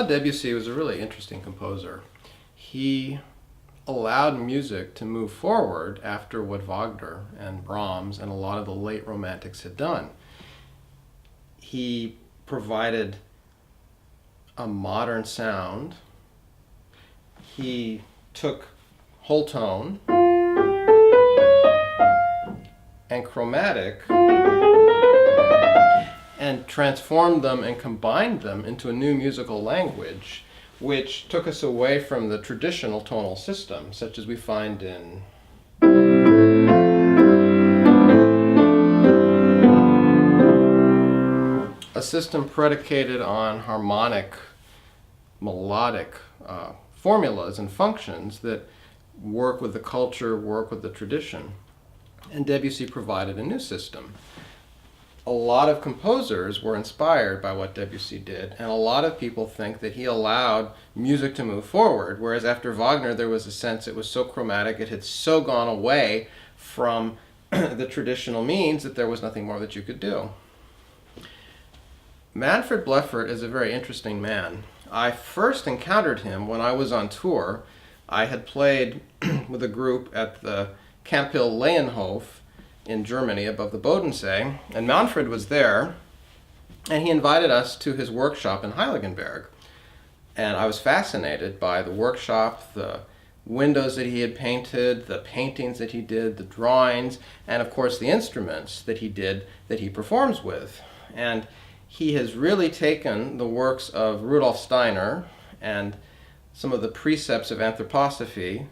Claude Debussy was a really interesting composer. He allowed music to move forward after what Wagner and Brahms and a lot of the late Romantics had done. He provided a modern sound. He took whole tone and chromatic and transformed them and combined them into a new musical language, which took us away from the traditional tonal system, such as we find in a system predicated on harmonic, melodic formulas and functions that work with the culture, work with the tradition. And Debussy provided a new system. A lot of composers were inspired by what Debussy did, and a lot of people think that he allowed music to move forward, whereas after Wagner there was a sense it was so chromatic, it had so gone away from the traditional means that there was nothing more that you could do. Manfred Bleffert is a very interesting man. I first encountered him when I was on tour. I had played with a group at the Camphill Leyenhof in Germany above the Bodensee, and Manfred was there, and he invited us to his workshop in Heiligenberg. And I was fascinated by the workshop, the windows that he had painted, the paintings that he did, the drawings, and of course the instruments that he did that he performs with. And he has really taken the works of Rudolf Steiner and some of the precepts of anthroposophy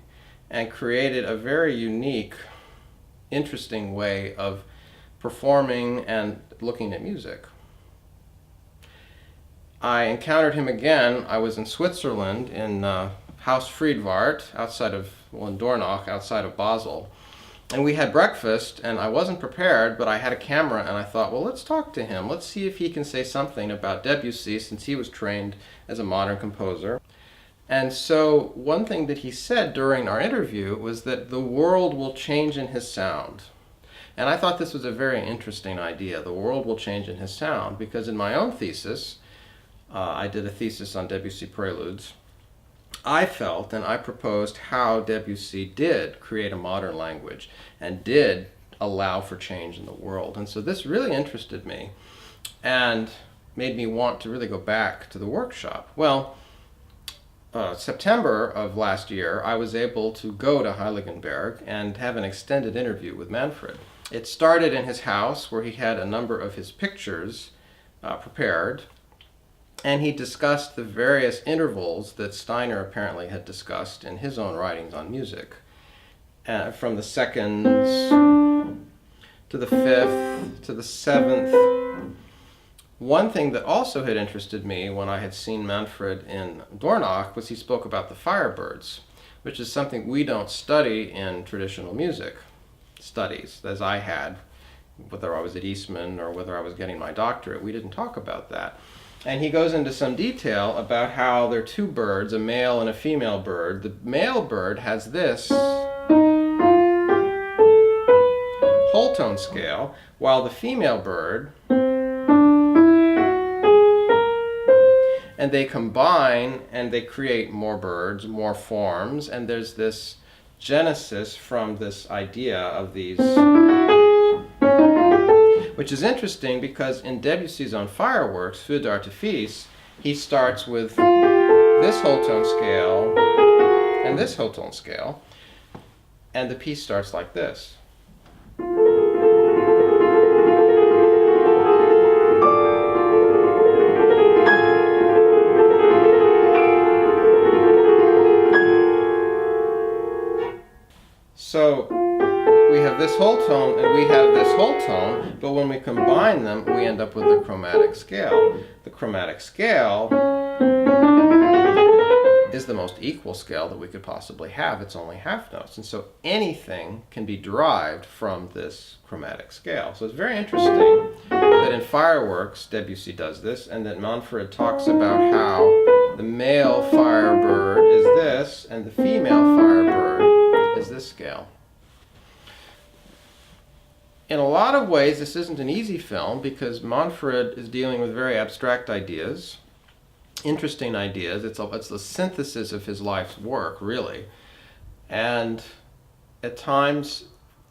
and created a very unique, interesting way of performing and looking at music. I encountered him again. I was in Switzerland in Haus Friedwart, in Dornach, outside of Basel. And we had breakfast, and I wasn't prepared, but I had a camera, and I thought, well, let's talk to him. Let's see if he can say something about Debussy, since he was trained as a modern composer. And so one thing that he said during our interview was that the world will change in his sound. And I thought this was a very interesting idea. The world will change in his sound, because in my own thesis, I did a thesis on Debussy preludes. I felt and I proposed how Debussy did create a modern language and did allow for change in the world. And so this really interested me and made me want to really go back to the workshop. Well, September of last year, I was able to go to Heiligenberg and have an extended interview with Manfred. It started in his house, where he had a number of his pictures prepared, and he discussed the various intervals that Steiner apparently had discussed in his own writings on music, from the seconds to the fifth to the seventh. One thing that also had interested me when I had seen Manfred in Dornach was he spoke about the Firebirds, which is something we don't study in traditional music studies, as I had, whether I was at Eastman or whether I was getting my doctorate. We didn't talk about that. And he goes into some detail about how there are two birds, a male and a female bird. The male bird has this whole tone scale, while the female bird, and they combine and they create more birds, more forms, and there's this genesis from this idea of these, which is interesting because in Debussy's own Fireworks, Feux d'Artifice, he starts with this whole tone scale and this whole tone scale, and the piece starts like this. So we have this whole tone and we have this whole tone, but when we combine them, we end up with the chromatic scale. The chromatic scale is the most equal scale that we could possibly have. It's only half notes, and so anything can be derived from this chromatic scale. So it's very interesting that in Fireworks, Debussy does this, and that Manfred talks about how the male firebird is this, and the female firebird is this scale. In a lot of ways, this isn't an easy film because Manfred is dealing with very abstract ideas, interesting ideas. It's the synthesis of his life's work, really. And at times,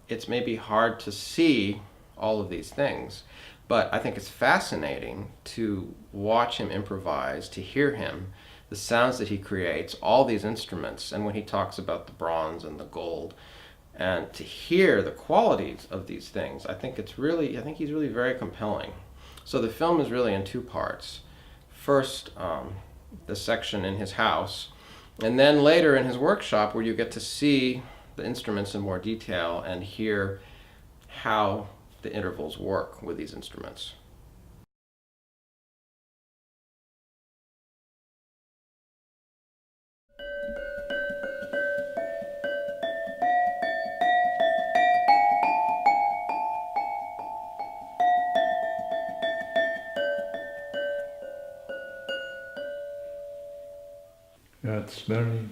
it's maybe hard to see all of these things. But I think it's fascinating to watch him improvise, to hear him, the sounds that he creates, all these instruments, and when he talks about the bronze and the gold, and to hear the qualities of these things, I think he's really very compelling. So the film is really in two parts. First, the section in his house, and then later in his workshop, where you get to see the instruments in more detail and hear how the intervals work with these instruments. Yeah, it's very